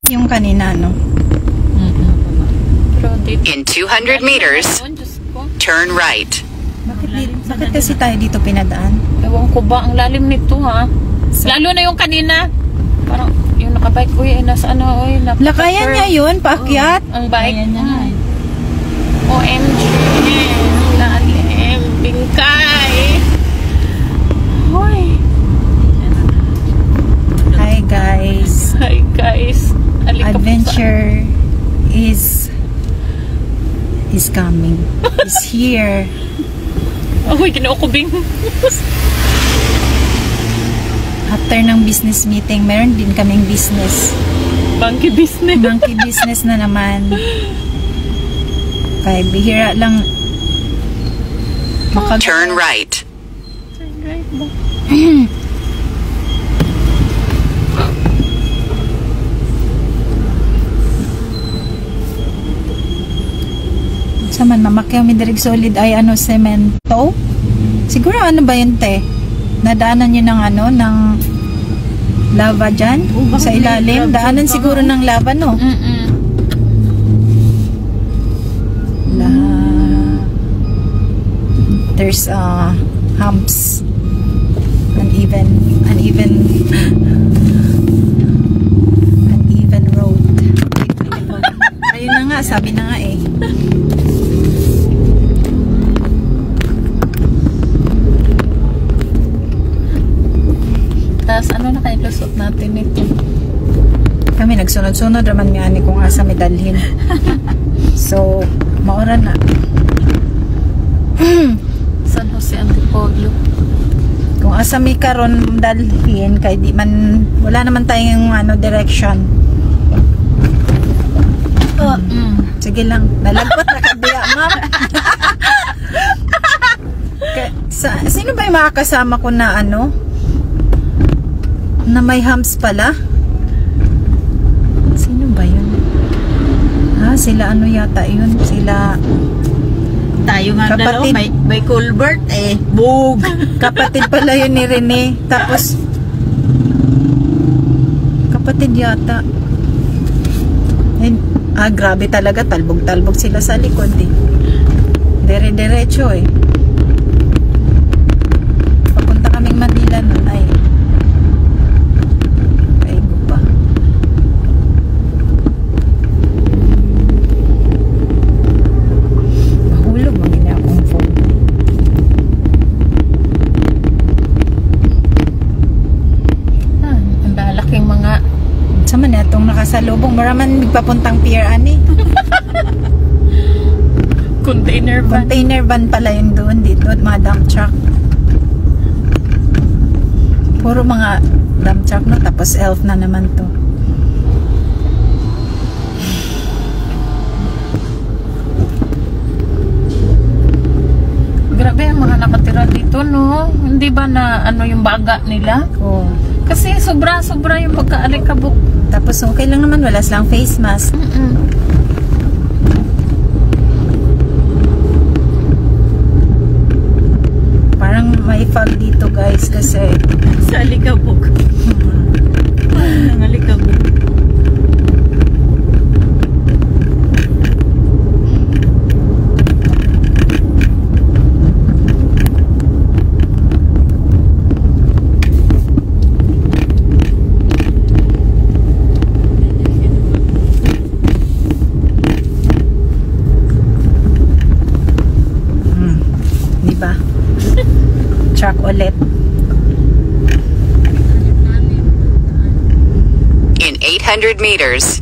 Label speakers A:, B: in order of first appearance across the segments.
A: Yung kanina, no?
B: In 200 meters, turn right.
A: Bakit kasi tayo dito pinadaan?
C: Ewan ko ba, ang lalim nito ha. Lalo na yung kanina. Parang yung nakabike, uy, nasa ano, uy.
A: Lakayan niya yun, paakyat.
C: Ang bike niya. OMG. Lalim. Bingkay. Hoy.
A: Hi guys.
C: Hi guys.
A: Adventure is coming. Is here.
C: Uy, kinuukubing.
A: After ng business meeting, meron din kaming business.
C: Monkey business.
A: Monkey business na naman. Kaya bihira lang
B: Turn right.
C: Turn right ba?
A: Saman, mamakyaw mi dirig solid ay ano, semento? Siguro ano ba yun, te? Nadaanan nyo ng ano, ng lava dyan? Sa ilalim? Daanan siguro ng lava, no? There's humps. Uneven road. Ayun na nga, sabi na nga eh.
C: Tapos ano na kayo lusot natin ito?
A: Kami nagsunod-sunod naman nga ni kung asa medalhin. So, maura na.
C: San Jose Antipolo.
A: Kung asa mi karon dalhin kay di man wala naman tayong ano direction. Sige lang, nalagpat na kabiya, ma'am. Sino ba yung makakasama ko na ano? Na may humps pala? Sino ba yun? Sila ano yata yun? Sila
D: tayo nga
A: kapatid,
D: dalawa, may culvert eh. Bug!
A: Kapatid pala yun ni Rene. Tapos kapatid yata. Grabe talaga. Talbog-talbog sila sa likod eh. Dire-diretso eh. Papunta kaming Manila nun ay kaibo pa. Mahulog ang gina akong phone.
C: Ang lalaking mga
A: sama na itong nakasalubong. Maraman nagpapuntang pier ani.
C: container van.
A: Container van pala yun doon. Dito mga dump truck. Puro mga dump truck no. Tapos elf na naman to.
C: Grabe ang mga nakatira dito, no? Hindi ba na ano yung baga nila?
A: Oh.
C: Kasi sobra-sobra yung pagkaalikabok.
A: Tapos okay lang naman. Wala silang face mask. Parang may fog dito guys kasi
D: Sa alikabok. Ang alikabok.
A: diba? Truck ulit.
B: In 800 meters,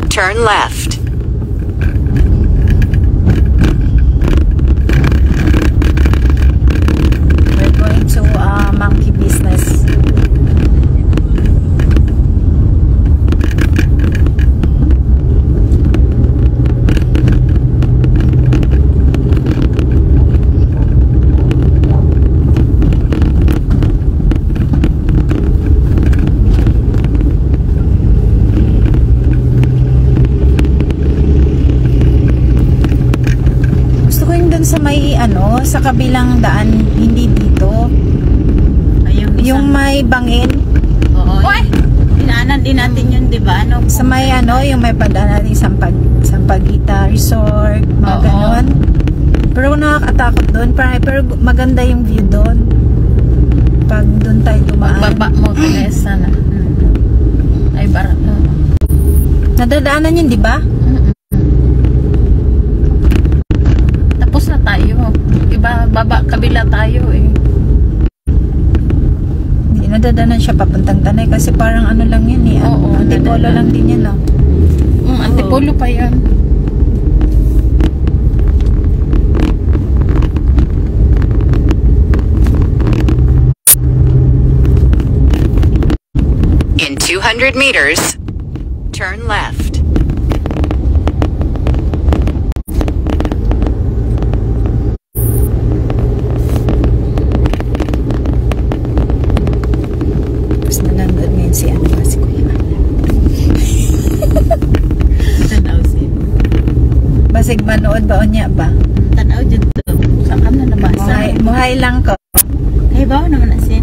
B: turn left.
A: We're going to monkey business. Sa may ano, sa kabilang daan, hindi dito.
D: Ayun,
A: yung may bangin.
D: Oo. Dinaanan din natin yun di ba? Ano?
A: Sa may ano, yung may padaan natin Sampaguita Resort, mga
C: Oo.
A: ganon. Pero nakakatakot doon, pero maganda yung view doon. Pag doon tayo dumaan.
C: Magbaba mo, Vanessa na. Ay, barat na.
A: Nadadaanan yun, di ba?
C: Tapos na tayo. Iba, kabila tayo eh.
A: Hindi nadadaanan siya papuntang Tanay kasi parang ano lang yun eh.
C: Oo,
A: Antipolo
C: nadadaanan.
A: lang din yan, no?
C: Antipolo pa yan.
B: In 200 meters, turn left.
A: Tapos nalanggan ngayon si ano si Kuya.
D: Tanaw siya.
A: Basig manood ba o niya ba?
D: Tanaw dyan to.
C: Saan ka na nabasa?
A: Muhay lang ko.
D: Kaya ba naman na siya?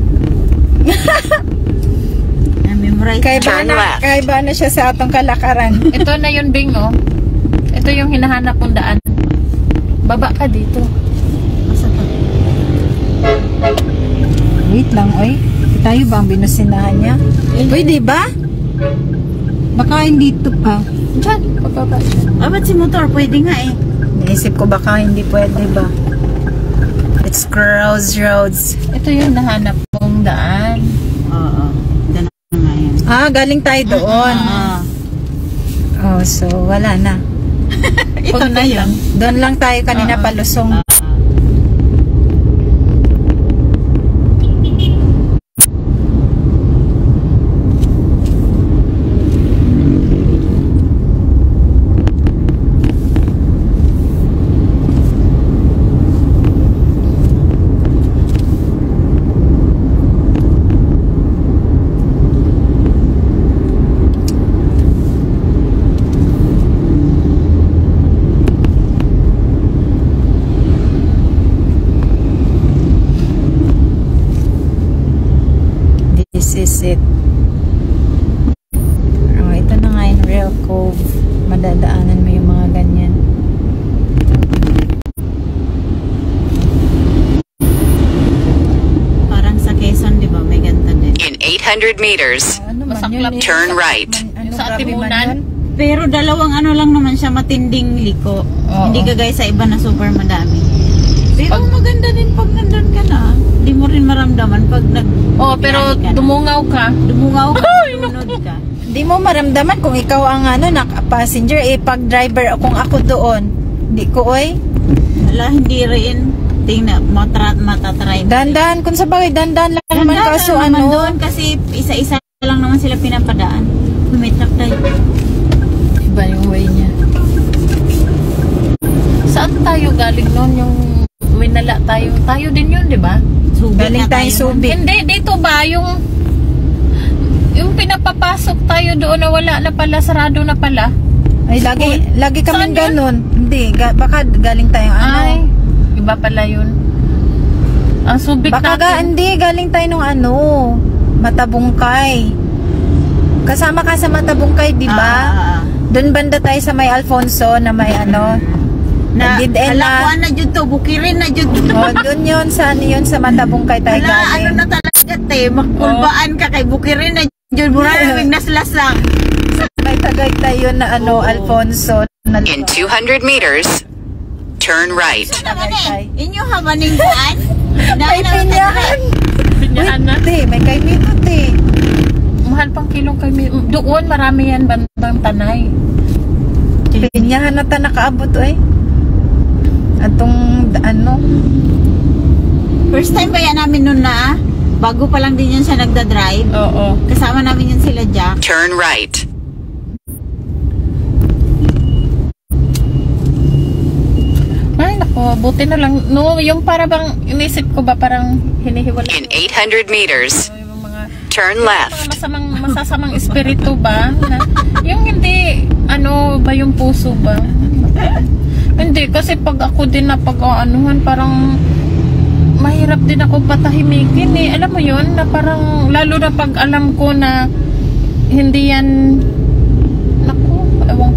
D: Na-memorize.
A: Kay ba na siya sa atong kalakaran.
C: Ito na yun, Bing, oh. Ito yung hinahanap kong daan. Baba ka dito.
D: Masa to?
A: Wait lang, oy. Tayo ba ang binusinahan niya? Uy, di ba? Baka hindi to pa.
C: Diyan, pababa siya.
D: Ba't si motor? Pwede nga eh.
A: Naisip ko baka hindi pwede ba? It's crossroads.
C: Ito yung nahanap kong daan.
D: Oo. Dyan na nga yan.
A: Ah, galing tayo doon.
D: Oo.
A: Oh, so wala na.
D: Ito na yun.
A: Doon lang tayo kanina palusong. This is it. Oh, ito na nga yung Real Cove. Madadaanan mo yung mga ganyan.
D: Parang sa Quezon, di ba? May ganda din.
B: In 800 meters,
A: Ano man
C: Masaklap.
A: yun?
B: turn right.
A: Ano,
C: Sa
A: grabe man
C: Atimunan?
A: yun?
D: Pero dalawang ano lang naman siya, matinding liko.
C: Oo.
D: Hindi kagaya sa iba na super madami. Pero maganda din pag nandun ka na. Hindi mo rin maramdaman pag
C: Oh, pero
D: biyahe ka na.
C: dumungaw ka.
D: Dumungaw ka, dunod ka.
A: Di mo maramdaman kung ikaw ang ano, passenger, pag driver, kung ako doon. Di ko, oy.
D: Wala, hindi rin. Tingnan, matatry.
A: Dandan, kung sa bagay, dandan lang naman
D: Ganda
A: kaso
D: naman
A: ano.
D: doon kasi isa-isa lang naman sila pinapadaan. Lumitrak tayo.
C: Iba yung way niya. Saan tayo galing noon? Yung Winala tayo. Tayo din yun, di ba?
D: Subic
A: Galing
D: na
A: tayo
D: tayo.
A: Subic.
C: Hindi, dito ba? Yung pinapapasok tayo doon na wala na pala, sarado na pala.
A: Ay, lagi kaming
C: Saan yun?
A: ganun. Hindi, baka galing tayong ano.
C: Ay, iba pala yun. Ang Subic
A: Baka
C: natin.
A: hindi, galing tayo nung ano, Matabungkay. Kasama ka sa Matabungkay, di ba? Doon banda tayo sa may Alfonso na may ano.
D: Na,
A: Did
D: halakuan na dyan to, bukirin na dyan to.
A: Oh, doon yun, saan yun, sa Matabungkay tayo
D: Hala, ano
A: galing.
D: na talaga te, makulbaan ka kay bukirin na dyan. Mura na naglaslasang.
A: May tagay tayo na ano,
D: Oo.
A: Alfonso. Na,
B: In 200 meters, turn right.
D: Naman eh, inyo habaning kuan?
A: may pinyahan.
C: Pinyahan na.
A: Te, may kay Mito, te.
C: Mahal pang kilong kami. Doon, marami yan bandang Tanay.
A: Pinyahan na ta nakaabot, eh. Atong, ano,
D: First time ba yan namin nun na? Bago pa lang din yan siya nagda-drive.
C: Oo.
D: Kasama namin yun sila Jack.
B: Turn right.
C: Ay, nako, buti na lang. No, yung para bang, inisip ko ba parang hinihiwalay.
B: In 800 meters,
C: Yung mga
B: turn left.
C: masasamang espiritu ba? Na, yung hindi, ano ba yung puso ba? Hindi, kasi pag ako din na pag-anuhan, parang mahirap din ako patahimikin eh. Alam mo yun, na parang, lalo na pag alam ko na hindi yan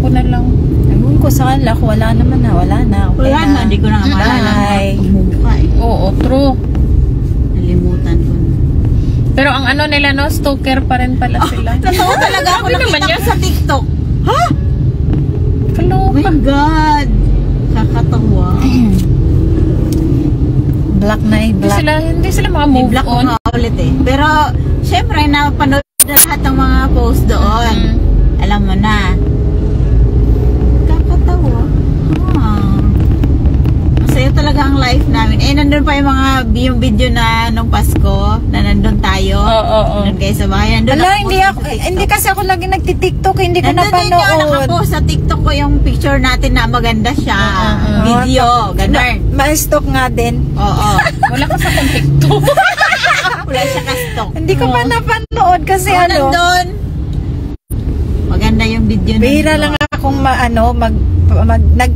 C: ko na lang.
A: Ewan ko sa kanila, kung wala naman na, wala na. Okay
D: Wala na, hindi ko na nga maalala.
A: Bye.
D: Pagmumukha eh.
C: Oo, true.
D: Nalimutan ko na.
C: Pero ang ano nila, no, stalker pa rin pala sila.
D: Totoo talaga ako
C: Sabi naman
D: nakita
C: niya.
D: ko sa TikTok. Ha? Oh
C: Kaloka.
D: my God. Kakatawa.
A: Black na eh,
C: Hindi
A: black.
C: sila mga
D: May
C: move
D: block ko
C: on.
D: nga ulit eh. Pero, syempre, napanood na lahat ng mga post doon.
C: Mm.
D: Alam mo na. Kakatawa. Masaya talaga ang life namin. Eh, nandun pa yung video na nung Pasko, na nandun tayo.
C: Oo.
D: Nandun kayo sa bahay. Nandun
A: Ala,
D: ako
A: hindi
D: sa
A: ako,
D: TikTok.
A: hindi kasi ako lagi nagtitiktok, hindi ko
D: Nandun din yung
A: napanood.
D: nakapost sa TikTok ko yung picture natin na maganda siya. Video, ganun.
A: Ma-stalk nga din.
D: Oo.
C: Wala ka sa kong TikTok.
D: Wala siya ka-stalk.
A: Hindi ko pa napanood kasi
D: Oh,
A: ano.
D: nandun. Maganda yung video
A: Bihira lang akong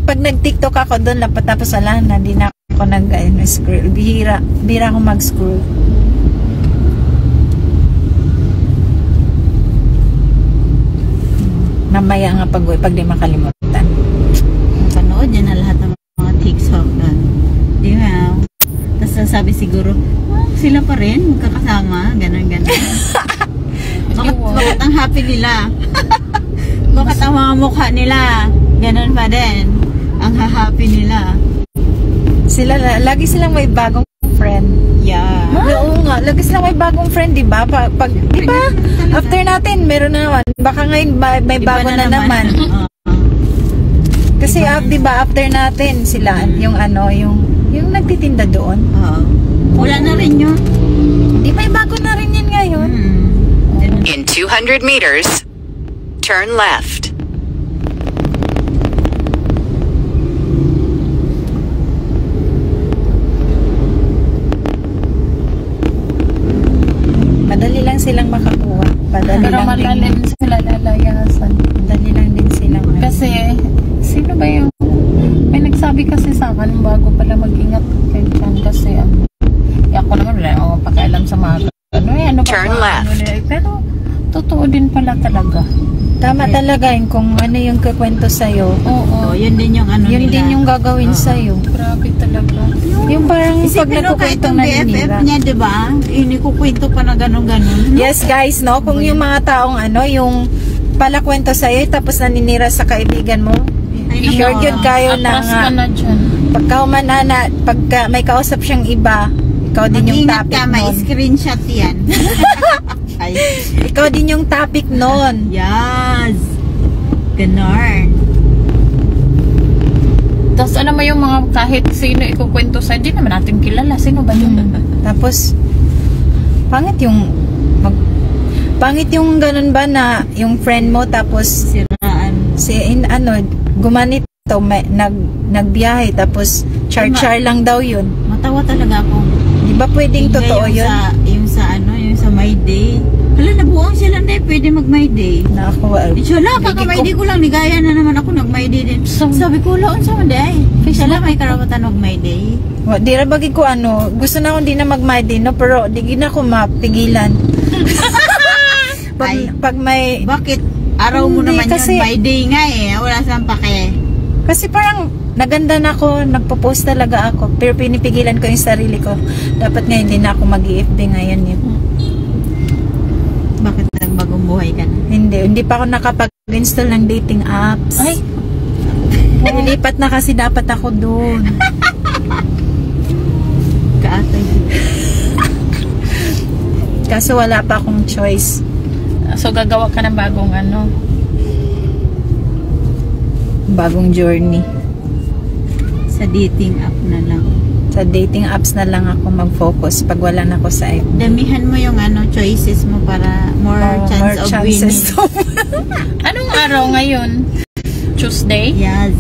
A: pag nag-TikTok ako doon, tapos wala na, hindi na ako nag-scroll. Bihira akong mag-scroll. Mamaya nga pag di makalimutan.
D: Panood yan na lahat ng mga TikTok doon. Di ba? Tapos sasabi siguro, sila pa rin, magkakasama, ganun. Bakit ang happy nila? Bakit ang mga mukha nila? Ganun pa din. Ang happy nila.
A: Lagi silang may bagong friend.
D: Yeah.
A: Oo nga, lagi silang may bagong friend, di ba? Di ba? After natin, meron na naman. Baka ngayon may
D: Iba
A: bago na naman.
D: Oo.
A: Kasi di ba after natin sila, yung nagtitinda doon.
D: Oo. Wala na rin yun.
A: Di may bago na rin yan ngayon.
B: In 200 meters, turn left.
A: Madali lang silang makakuha. Madali
C: Pero
A: lang
C: malalim
A: din.
C: sila lalayasan.
A: Madali lang din silang.
C: Kasi, sino ba yung... May nagsabi kasi sa akin, bago pala mag-ingat kayo dyan. Kasi, ako naman wala akong pakialam sa mga... Ano
B: Turn left.
C: Pero, totoo din pala talaga.
A: Tama talaga yun kung ano yung kukwento sa'yo.
C: Oo.
D: Yun din yung ano
A: Yun
D: nila.
A: din yung gagawin sa'yo.
C: Grabe talaga.
A: Yung parang pag
D: Isipin mo kahit
A: nagkukwentong
D: yung BFF
A: naninira.
D: niya, di ba? Inikukwento pa na ganun-ganun.
A: Yes guys, no? Kung yung mga taong yung palakwento sa'yo tapos naninira sa kaibigan mo,
D: Ay, naku.
A: sure yun kayo na
C: Atras
A: nga.
C: ka na dyan.
A: Pagka may kausap siyang iba, ikaw din yung
D: Mag-ingat
A: topic
D: ka, may
A: nun.
D: screenshot yan. Ay,
A: Ikaw din yung topic nun.
D: yes. Ganon.
C: Tapos alam mo yung mga kahit sino ikukwento sa'yo, di naman natin kilala. Sino ba yun?
A: Tapos, pangit yung ganun ba na yung friend mo tapos
D: Siraan.
A: gumanito, nagbiyahe tapos char-char lang daw yun.
D: Matawa talaga ako.
A: Di ba pwedeng totoo yun?
D: Yung sa My Day. Hala, nabuang sila na pwede mag My Day.
A: Na ako,
D: Sala, kaka My Day ko lang, nigaya na naman ako nag My Day din. Sabi ko, laon sa Monday. Sala, may karapatan mag My Day.
A: di ra bagi ko gusto na akong di na mag-my-day, no? Pero di na ako mapigilan.
D: Ay.
A: pag may,
D: Bakit? Araw mo
A: Hindi,
D: naman
A: kasi-
D: yun, My Day nga eh. Wala saan pake.
A: kasi parang naganda na ako, nagpo-post talaga ako, pero pinipigilan ko yung sarili ko. Dapat nga hindi na ako mag-IFB ngayon yun.
D: Bakit nagbagong buhay ka na?
A: Hindi pa ako nakapag-install ng dating apps.
C: Ay,
A: Nilipat na kasi dapat ako doon.
D: Kaatay.
A: Kaso wala pa akong choice.
C: so gagawa ka ng bagong
A: Bagong journey.
D: Sa dating app na lang.
A: Sa dating apps na lang ako mag-focus pag wala na ako sa FB.
D: Damihan mo yung choices mo para more chance of winning.
C: Anong araw ngayon? Tuesday?
D: Yes.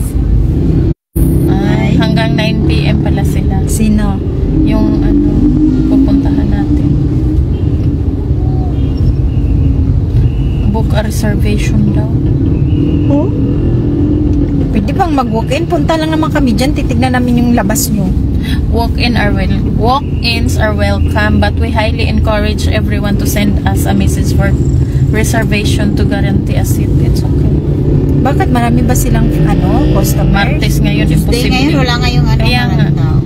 C: Ay, hanggang 9 PM pala sila.
A: Sino?
C: Yung pupuntahan natin. Book a reservation daw.
A: Oh? Pwede bang mag-walk-in? Punta lang naman kami dyan. Titignan namin yung labas nyo.
C: Walk-ins are welcome, but we highly encourage everyone to send us a message for reservation to guarantee a seat. It's okay.
A: Bakit marami ba silang customer?
C: Martes ngayon,
D: Tuesday
C: imposible.
D: ngayon, wala ngayong
C: Kaya nga.
D: marami tao.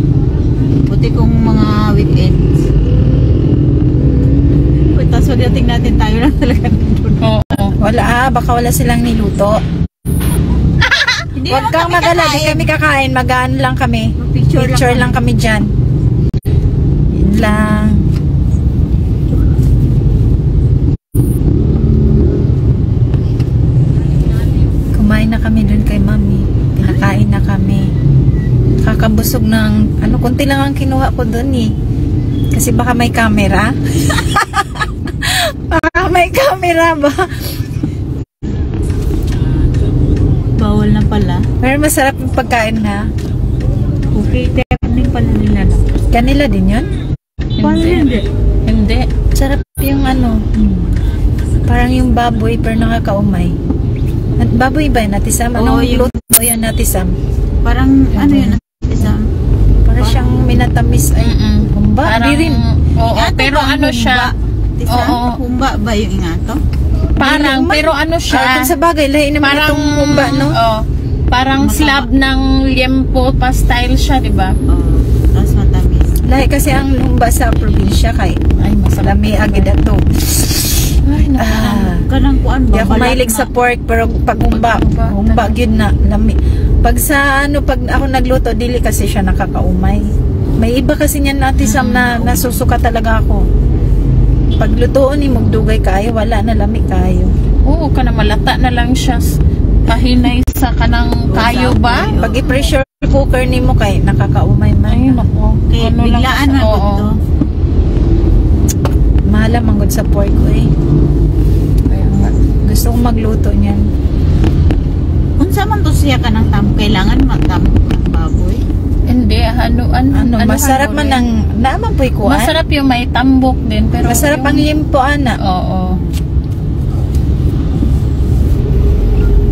D: Buti kung mga weekends. Tapos pagdating natin tayo lang talaga nandun.
C: Oo.
A: Wala, baka wala silang niluto.
D: Hindi
A: Huwag
D: naman
A: kang
D: kami
A: magala, di
D: kakain.
A: kami kakain. Magaan lang kami.
D: Picture
A: Lang kami dyan. Yun lang. Kumain na kami dun kay mami. Pinakain na kami. Kakabusog ng, konti lang ang kinuha ko dun eh. Kasi baka may camera. Baka may camera ba?
D: Bawal na pala.
A: Pero masarap yung pagkain na.
D: Okay, technique pala nila. No?
A: Kanila din yun?
D: Paano hindi?
C: Hindi.
A: Sarap yung parang yung baboy pero nakakaumay. Baboy ba yun, natisam?
D: Oo,
A: Anong
D: yung-
A: luto yun, natisam?
D: Parang ano yun? Isang
A: Para siyang minatamis ay humba.
C: Parang,
A: Di rin.
C: oo,
D: Ingato
C: pero
D: ba ang
C: ano siya?
D: humba? Tisa?
C: Oo.
D: Humba ba yung ingato?
C: Parang,
A: Hindi,
C: pero ano
A: Ah,
C: siya?
A: kung sa bagay, lahi naman
C: Parang,
A: itong humba, no?
C: oo. Parang
D: Mataba.
C: slab ng liempo pa style siya, di ba?
D: Oo. Tapos matamis.
A: Lahi kasi ang humba sa probinsya kay
C: Ay, masarap.
A: lami agad ato.
C: Ay,
D: Kanang kuan
A: Di
D: ba?
A: ako mahilig sa pork pero pag humba, humba gyud na lami. Pag sa pag ako nagluto dili kasi siya nakakaumay. May iba kasi niyan natisam na nasusuka talaga ako. Pag lutoon ni magdugay kayo, wala na lami kayo.
C: Oo, kana malata na lang siya. Pahinay sa kanang kayo ba?
A: Pag i-pressure cooker nimo kay nakakaumay man.
C: Ay, nako.
D: Okay,
C: Ano lang
D: biglaan
C: siya,
D: na
C: oo.
D: to.
A: Mahal ang manggod sa pork ko eh. Kaya nga, gusto kong magluto niyan.
D: Kung sa man to siya ka ng tamo, kailangan magtamo ng baboy.
C: Hindi,
A: Masarap man ang naman po'y kuan.
C: Masarap yung may tambok din, pero
A: Masarap ang limpo, ana.
C: Oo.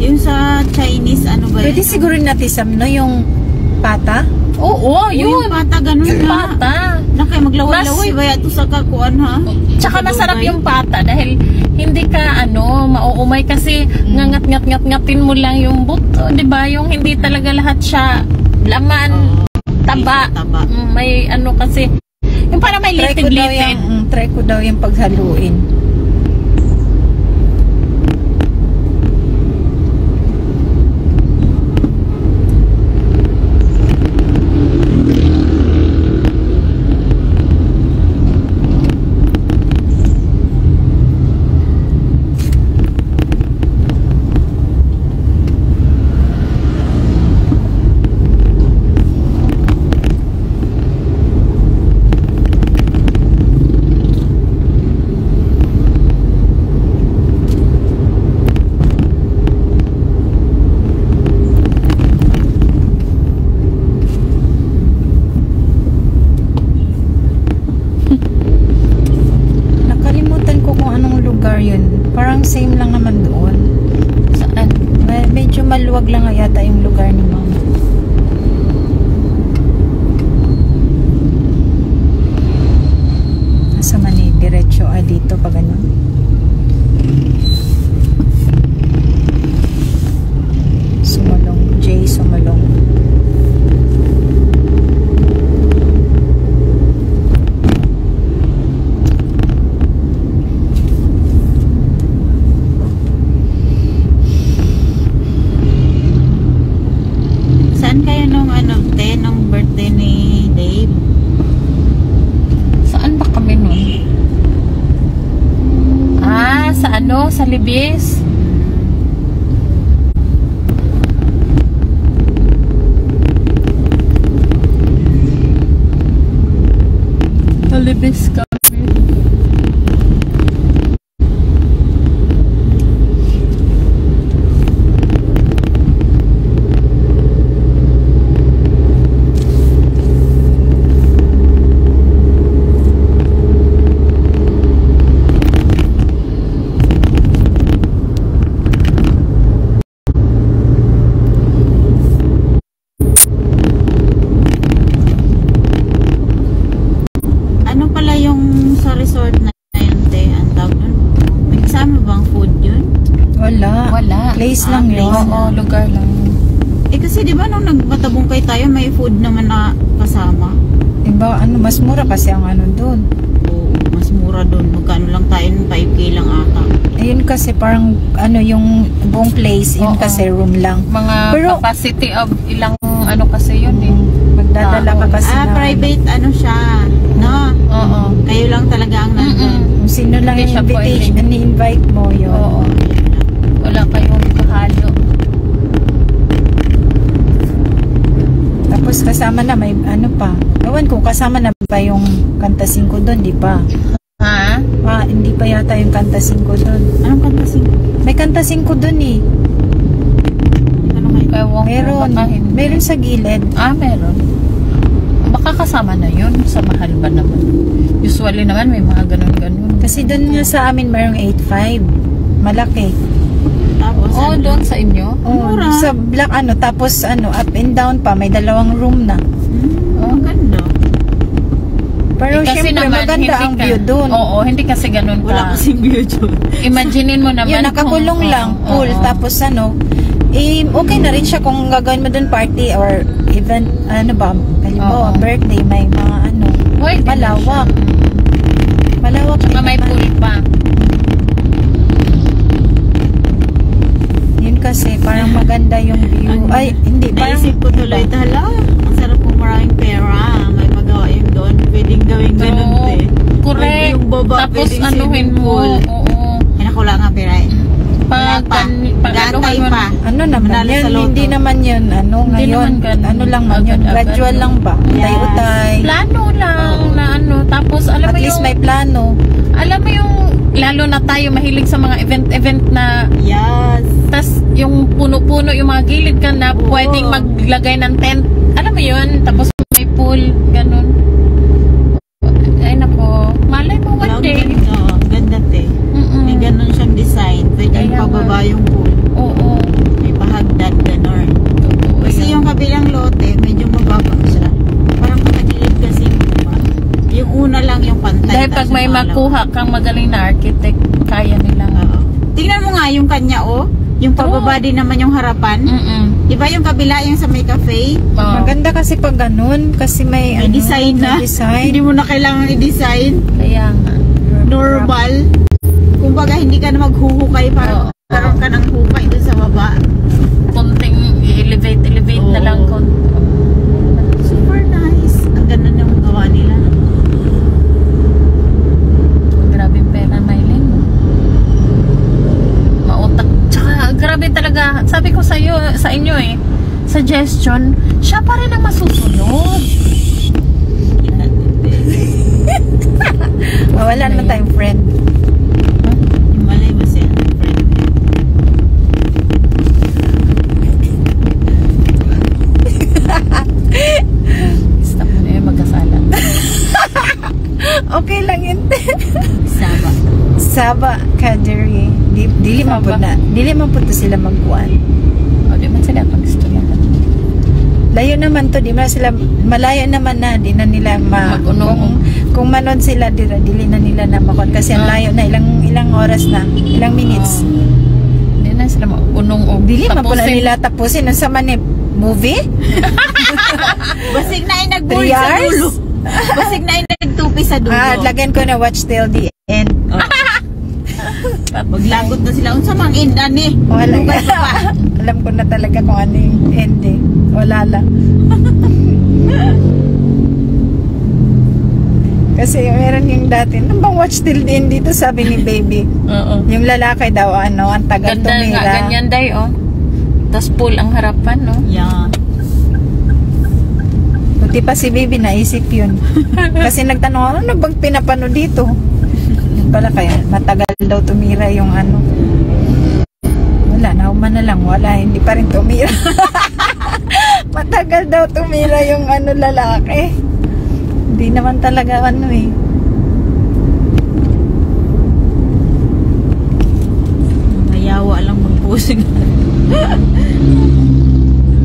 D: Yung sa Chinese, ano ba
A: Pwede siguro natisam no yung pata.
C: Oo,
D: Yung
C: yun.
D: pata, ganun
C: Yung
D: na.
C: pata.
D: Na kayo maglaway-laway, baya to sa kakuan ha.
C: Tsaka masarap
D: Dugay.
C: yung pata dahil hindi ka mauumay kasi ngangat-ngat-ngat-ngatin mo lang yung buto, 'di ba? Yung hindi talaga lahat siya laman, taba.
D: Taba.
C: May kasi yung para may litid-litid.
A: Try ko daw yung paghaluin. Nakalimutan ko kung anong lugar yun. Parang same lang naman doon.
C: Saan?
A: Medyo maluwag lang nga yata yung lugar ni mama. Nasa mani, diretso dito pa ganun. Sumulong, J. Sumulong.
D: Saan kayo nung nung birthday ni Dave?
C: Saan ba kami nun? Sa Libis. Sa Libis kami.
D: Ano pala yung
C: Wala.
A: Place lang
D: place
A: yun.
C: Oo, lugar lang.
D: Kasi di ba nung nagmatabungkay tayo, may food naman na kasama.
A: Diba, mas mura kasi ang ano doon.
D: Oo, mas mura doon. Magkano lang tayo, 5K lang ata.
A: Ayun kasi parang yung buong place, yun
C: Oo.
A: kasi room lang.
C: Mga
A: Pero-
C: capacity of ilang ano kasi yun eh.
A: Magdadala ka kasi na
D: private siya. No?
C: Oo.
D: Kayo lang talaga ang nandun.
A: Kung sino lang
C: Hindi
A: yung
C: siya
A: invitation, ni-invite mo yun.
C: Oo. Wala kayong kahalo.
A: Tapos kasama na may ano pa. Ewan ko, kasama na ba yung kanta 5 doon, di pa?
C: Ha?
A: Hindi pa yata yung kanta 5 doon.
D: Anong kanta
A: May kanta 5 doon eh.
D: Ano kayo?
C: Ewan ko,
A: Meron.
C: baka hindi.
A: Meron sa gilid.
C: Meron. Baka kasama na yun. Sa mahal ba naman? Usually naman may mga ganun-ganun.
A: Kasi doon nga sa amin mayroong 8.5. Malaki.
D: Tapos,
C: Oh, doon sa inyo?
A: Oh,
D: Mura.
A: sa black tapos up and down pa, may 2 room na.
D: Ang ganda.
A: Pero
C: Kasi
A: syempre
C: naman,
A: maganda
C: hindi
A: ang
C: ka-
A: view doon.
C: Oo, hindi kasi ganun
D: Wala
C: ka.
D: kasing view dyan.
C: Imaginein mo naman.
A: Yun, nakakulong
C: kung-
A: lang,
C: oo,
A: pool,
C: oo.
A: tapos okay na rin siya kung gagawin mo doon party or event, halimbawa,
C: Oo.
A: birthday, may mga
C: Pwede na
A: malawak.
C: siya.
A: Malawak
C: Tsaka
A: din
C: may
A: naman.
C: pool pa.
A: Yun kasi, parang maganda yung view. Ay, hindi, parang
D: Naisip ko tuloy, hala, ang sarap kung maraming pera. May magawa yung doon. Pwedeng gawin ganun,
C: Oo.
D: te.
C: Correct.
D: Yung baba,
C: Tapos
D: pwedeng
C: anuhin
D: swimming
C: mo.
D: pool.
C: Oo.
D: Ay, naku, wala nga pera eh. Wala
C: Pag,
D: pa.
C: pag
D: Gantay
C: anuhan mo-
D: pa.
A: ano naman
D: Manalo
A: yan,
D: sa loto.
A: hindi naman yun,
C: Hindi
A: ngayon,
C: naman ganun.
A: lang man yun,
C: Agad-agad.
A: gradual lang ba?
D: Yes.
A: Utay-utay.
C: Plano lang na tapos alam
A: At
C: mo
A: least
C: yung,
A: may plano.
C: alam mo yung, lalo na tayo mahilig sa mga event na,
D: Yes.
C: tas yung puno-puno, yung mga gilid ka na
D: Oo.
C: pwedeng maglagay ng tent. Alam mo yun, tapos may pool, ganun. Ay nako, malay mo one
D: Ang
C: day.
D: ganda. Ang ganda, te.
C: Mm-mm.
D: May ganun siyang design. Pwedeng
C: Kaya nga.
D: pababa yung pool.
C: Oo.
D: May pahagdan, ganun.
C: Totoo
D: Kasi
C: yan.
D: yung kabilang lote, medyo mababa siya. Parang patagilid kasi yung baba. Yung una lang yung pantay.
C: Dahil
D: tapos
C: pag may
D: yung pangalawa.
C: makuha kang magaling na architect, kaya nilang.
D: Oo. Tingnan mo nga yung kanya, oh. Yung pababa din naman yung harapan.
C: Mm-mm.
D: Iba yung kabila, yung sa may cafe.
C: Oo.
A: Maganda kasi pag ganun, kasi may,
D: May design na.
A: may design.
D: Hindi mo na kailangan i-design.
C: Kaya nga.
D: Normal. Kumbaga, hindi ka na maghuhukay. Parang
C: Oo.
D: karoon ka ng hukay doon sa baba.
C: Konting elevate
D: Oo.
C: na lang.
D: Super nice. Ang ganda ng gawa nila.
C: Grabe yung pera, Mylene. Mautak. Tsaka, grabe talaga. Sabi ko sa inyo suggestion, siya pa rin ang masusunod.
A: Wala na tayong friend.
D: Yung malay mo siya.
C: Stop mo na yun, magkasala.
A: Okay lang yun.
D: Saba.
A: Saba, Kadiri. Dili man po
C: Saba.
A: na. Dili man po to sila magkuhan.
C: O, di man sila pag-istorya.
A: Layo naman to, di man sila, malayo naman na, di na nila
C: Mag-unong.
A: kung manod sila, dili na nila na makon. Kasi ang layo na, ilang oras na, ilang minutes.
C: Hindi na sila unong o
A: Dili man po na
C: tapusin.
A: nila tapusin. Ang sama ni movie?
D: Basig na ay nag-board
A: 3
D: sa
A: hours?
D: dulo. Basig na ay nagtupi sa dulo.
A: Lagyan ko na watch till the end.
D: Maglagot na sila. Unsa mang end ani?
A: Wala.
D: Lugay pa pa.
A: Alam ko na talaga kung ano yung ending. Wala lang. Kasi meron yung dati, nang bang watch till the end dito, sabi ni baby.
C: Oo.
A: Yung lalaki daw, ang tagal
C: Ganda nga,
A: tumira.
C: ganyan day, oh. Tapos pool ang harapan, no?
D: Yeah.
A: Buti pa si baby naisip yun. Kasi nagtanong, ano bang pinapano dito? Yun pala kaya, matagal daw tumira yung ano. Wala, nauman na lang. Wala, hindi pa rin tumira. Matagal daw tumira yung ano lalaki. Hindi naman talaga ano eh.
D: Mayawa lang magpusig.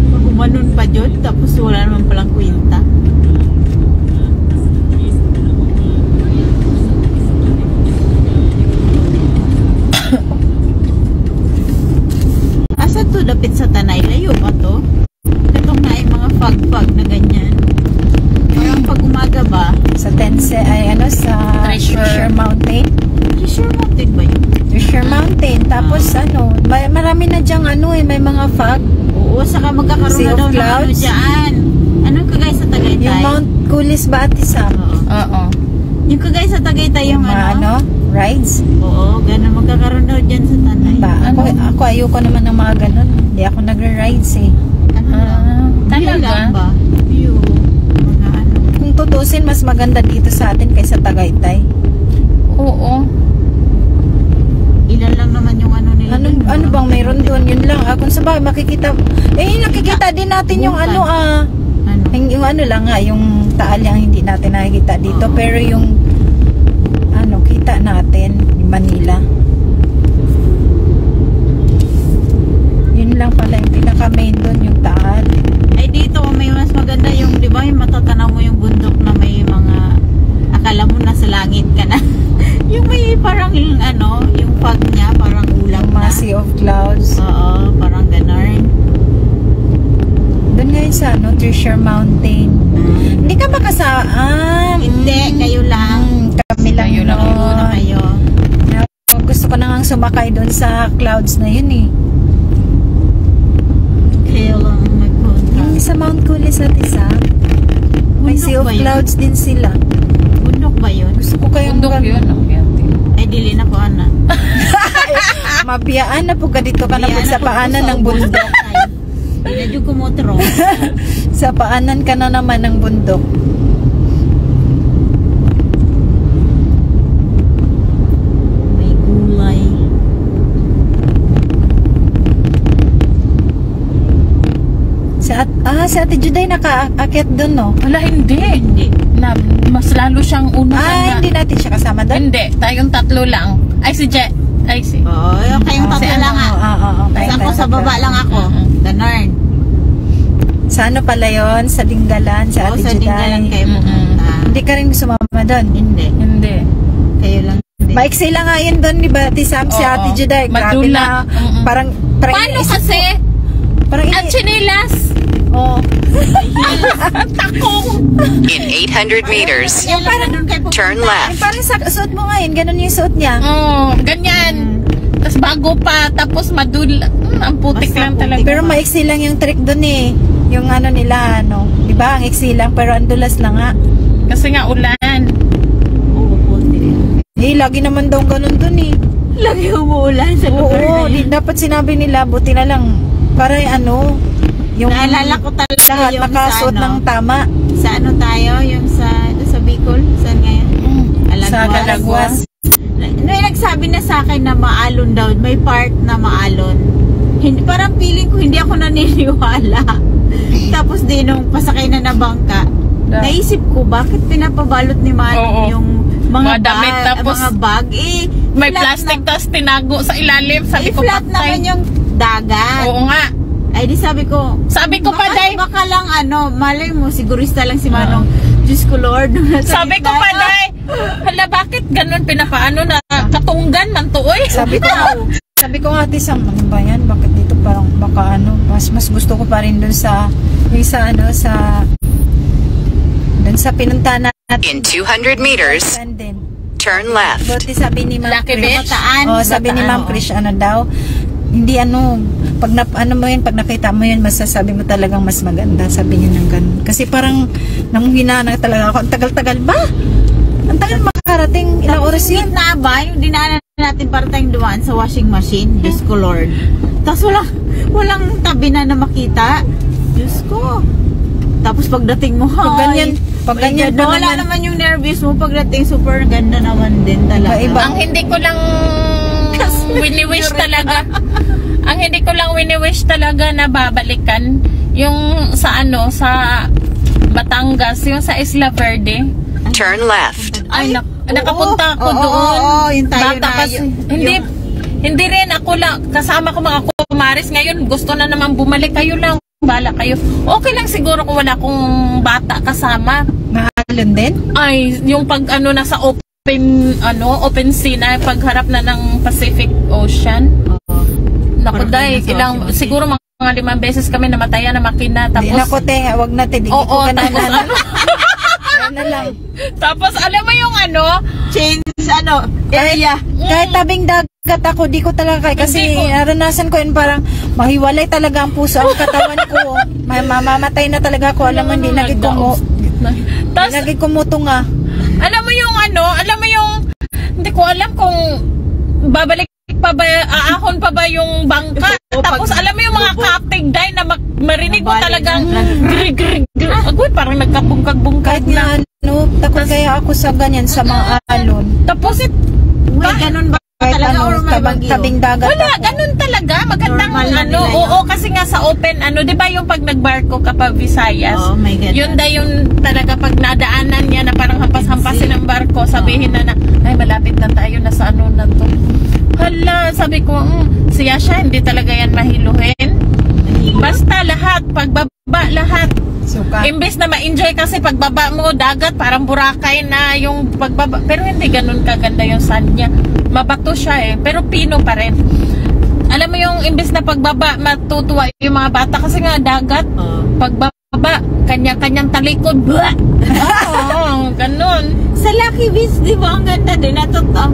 D: Pag umanon pa dyan, tapos wala naman palang kwenta. Malayo ba to? Katong na yung mga fog-fog na ganyan. Parang pag umaga ba?
A: Sa Tense, ay ano, sa Treasure Mountain.
D: Treasure Mountain ba yun?
A: Treasure Mountain. Tapos ano, marami na dyang ano eh, may mga fog.
D: Oo, saka magkakaroon
A: Sea
D: na
A: of
D: daw ng ano
A: Clouds.
D: dyan. Anong kagaya sa Tagaytay?
A: Yung Mount Kulis ba, Ate Sam?
C: Oo.
D: Yung kagaya sa Tagaytay yung
A: Mga ano, rides?
D: Oo, ganun magkakaroon daw dyan sa Tanay.
A: Ba, ako ayoko naman ng mga ganun. Hindi ako nagre-rides eh.
D: Ano lang? View
C: Talaga?
D: lang ba? View. Mga ano.
A: Kung tutusin, mas maganda dito sa atin kaysa Tagaytay.
C: Oo.
D: Ilan lang naman yung ano nila. dun,
A: Ano
D: no?
A: bang mayroon doon? Yun lang. Kung sabay makikita, nakikita din natin yung
D: Bukan.
A: ano
D: Ano?
A: yung ano lang nga, yung taal yung hindi natin nakikita dito.
D: Oo.
A: Pero yung ano, kita natin, yung Manila. Yun lang pala yung pinaka-main doon, yung taal.
D: Ay dito, may mas maganda yung, di ba, yung matatanaw mo yung bundok na may mga, akala mo nasa langit ka na. Yung may parang yung ano, yung fog niya, parang ulam
A: Yung
D: na.
A: mga Sea of Clouds.
D: Oo, parang ganun.
A: Doon ngayon sa ano, Treasure Mountain. Hindi ka makasaan.
D: Hindi, kayo lang.
A: Kami lang
C: Kayo lang,
A: yun.
D: Muna kayo.
A: Gusto ko na nga sumakay doon sa clouds na yun eh.
D: Kayo lang magpunta.
A: Yung sa Mount Kulis at isa, may
D: Bundok
A: Sea of
D: ba yun?
A: Clouds din sila.
D: Bundok ba yun?
A: Gusto ko kayong
C: Bundok yun.
D: Ay, dili na po, Ana.
A: mabiyaan na po ka dito ka na po
D: Biyana
A: sa
D: po
A: paanan
D: sa
A: ng bundok.
D: Medyo kumotro.
A: Sa paanan ka na naman ng bundok.
D: May gulay.
A: Si Ate Juday nakaakyat doon, no?
C: Wala, hindi.
D: Hindi.
C: Na, mas lalo siyang una
A: Hindi natin siya kasama doon.
C: Hindi, tayong tatlo lang. Ay, si Je. Ay, si...
D: Oo, kayong tatlo
C: ano,
D: lang ah. Tapos ako sa baba lang ako. Ganun.
A: Sa ano pala yun? Sa Dinggalan, sa
D: Oo,
A: Ate
D: sa
A: Juday.
D: Dinggalan kayo pumunta.
A: Hindi ka rin sumama doon.
D: Hindi.
C: Hindi.
D: Kayo lang din.
A: Maiksi lang nga yun doon, di ba? Ati Sam, si
C: Oo.
A: Ate Juday. Grabe
C: Madula.
A: na. Parang
C: Paano
A: iniisip
C: kasi?
A: ko- Parang
C: At chinilas.
A: Oo.
C: Takong.
B: In 800 meters,
D: Yan lang na doon kayo pumunta.
B: turn
A: Yung
B: left.
A: parang sa suot mo ngayon, ganun yung suot niya.
C: Ganyan. Tapos bago pa, tapos madula. Ang putik
D: Basta
C: lang
D: putik.
C: talaga.
A: Pero maiksi lang yung trick doon eh. Yung ano nila, ano. Di ba? Ang iksi lang, pero ang dulas lang nga.
C: Kasi nga ulan.
D: Oo, puti.
A: Lagi naman daw ganun doon eh.
D: Lagi umuulan sa lugar
A: Oo,
D: na yun.
A: dapat sinabi nila, buti na lang. Para ano, yung
D: Naalala ko talaga
A: lahat
D: yung
A: nakasuot
D: sa ano.
A: ng tama.
D: Sa ano tayo? Yung sa Bicol? Saan ngayon?
A: Sa Galagwas.
D: May nagsabi na sa akin na maalon daw. May part na maalon. Hindi, parang feeling ko hindi ako naniniwala. Tapos din nung pasakay na bangka, naisip ko bakit pinapabalot ni Manong
C: Oo.
D: yung mga
C: Mga damit,
D: bag,
C: tapos
D: mga bag.
C: May
D: flat
C: plastic
D: na-
C: tapos tinago sa ilalim. Sabi ko,
D: flat naman yung dagat.
C: Oo nga.
D: Ay di sabi ko,
C: Sabi ko pa, Day.
D: baka lang ano, malay mo, sigurista lang si Manong. Diyos ko Lord.
C: Sabi ko pa, Day. Hala, bakit ganun pinapaano na katunggan man to, oy?
A: Sabi ko nga, Ate Sam, ano ba yan? Bakit dito parang baka ano, mas gusto ko pa rin dun sa, yung sa ano, sa, dun sa pinunta natin.
B: In 200 meters,
A: Saan din?
B: turn left.
A: Buti sabi ni Ma'am
C: Lucky
A: Krish.
C: Beach?
D: Bataan.
A: Oh, sabi ni
D: Bataan,
A: Ma'am
D: oo.
A: Krish, ano daw, hindi ano, pag ano mo yun, pag nakita mo yun, masasabi mo talagang mas maganda, sabi niya ng ganun. Kasi parang, nanghina na talaga ako, ang tagal-tagal ba? Ang tagal makakarating, ilang
D: Tapos
A: oras yun?
D: yung na ba, yung dinaanan natin para tayong dumaan sa washing machine. Diyos ko Lord. Tapos walang tabi na makita. Diyos ko. Tapos pagdating mo,
A: Pag ganyan pa
D: wala
A: naman.
D: naman yung nervous mo pagdating, super ganda naman din talaga.
A: Iba-iba.
C: Ang hindi ko lang wini-wish talaga. Ang hindi ko lang wini-wish talaga na babalikan yung sa ano, sa Batangas, yung sa Isla Verde.
B: Turn left.
C: Ay, nakapunta ako doon.
D: Oo, yung tayo
C: Bata
D: na.
C: kasi. Hindi rin ako lang, kasama ko mga kumaris ngayon, gusto na naman bumalik, kayo lang, bala kayo. Okay lang siguro kung wala akong bata kasama.
A: Mahalon din?
C: Ay, yung pag ano nasa open sea na pagharap na ng Pacific Ocean.
D: Oo.
C: Naku,
D: Parang
C: day,
D: nasa
C: ilang
D: ocean.
C: siguro mga mga 5 beses kami namatayan na makina.
A: Di na ko
C: Tapos,
A: te, wag na te, di ko
C: Oo,
A: kananan. Ano na lang.
C: tapos alam mo yung ano,
D: Change, area.
A: Kahit tabing dagat ako, di ko talaga kaya. Kasi
C: Hindi ko-
A: naranasan ko yun parang mahiwalay talaga ang puso, ang katawan ko. Mamamatay na talaga ako. Alam mo, hindi nagig
C: Tapos,
A: kumutunga.
C: alam mo yung ano, alam mo yung, hindi ko alam kung babalik pa ba, aahon pa ba yung bangka.
D: Oo,
C: Tapos
D: pag-
C: alam mo yung mga captive day na marinig mo
D: Nabali
C: talagang
D: na.
C: grig. Agoy, parang nagkabungkag-bungkag
A: Kahit nga, ano, takot kaya ako sa ganyan, sa mga alon.
C: Tapos
D: May ganun ba
A: Kahit
D: talaga or may bagyo?
A: tabing dagat
C: wala,
A: ako.
C: ganun talaga. Magandang
D: Normal na
C: ano,
D: nila yun.
C: oo, kasi nga sa open, ano, di ba yung pag nagbarko ka pa Visayas?
D: Oh my God.
C: Yun da yung talaga pag nadaanan niya na parang hampas-hampasin ng barko, sabihin na ay malapit na tayo na sa ano na to. Hala, sabi ko, siya hindi talaga yan mahiluhin. Basta lahat, pagbaba lahat.
A: Suka.
C: Imbes na ma-enjoy kasi pagbaba mo, dagat, parang Boracay na yung pagbaba. Pero hindi ganun kaganda yung sand niya. Mabato siya pero pino pa rin. Alam mo yung imbes na pagbaba, matutuwa yung mga bata kasi nga dagat.
D: Oh.
C: Pagbaba, kanya-kanyang talikod. Oo, ganun.
D: Sa Lucky Beach, di ba ang ganda din? Ang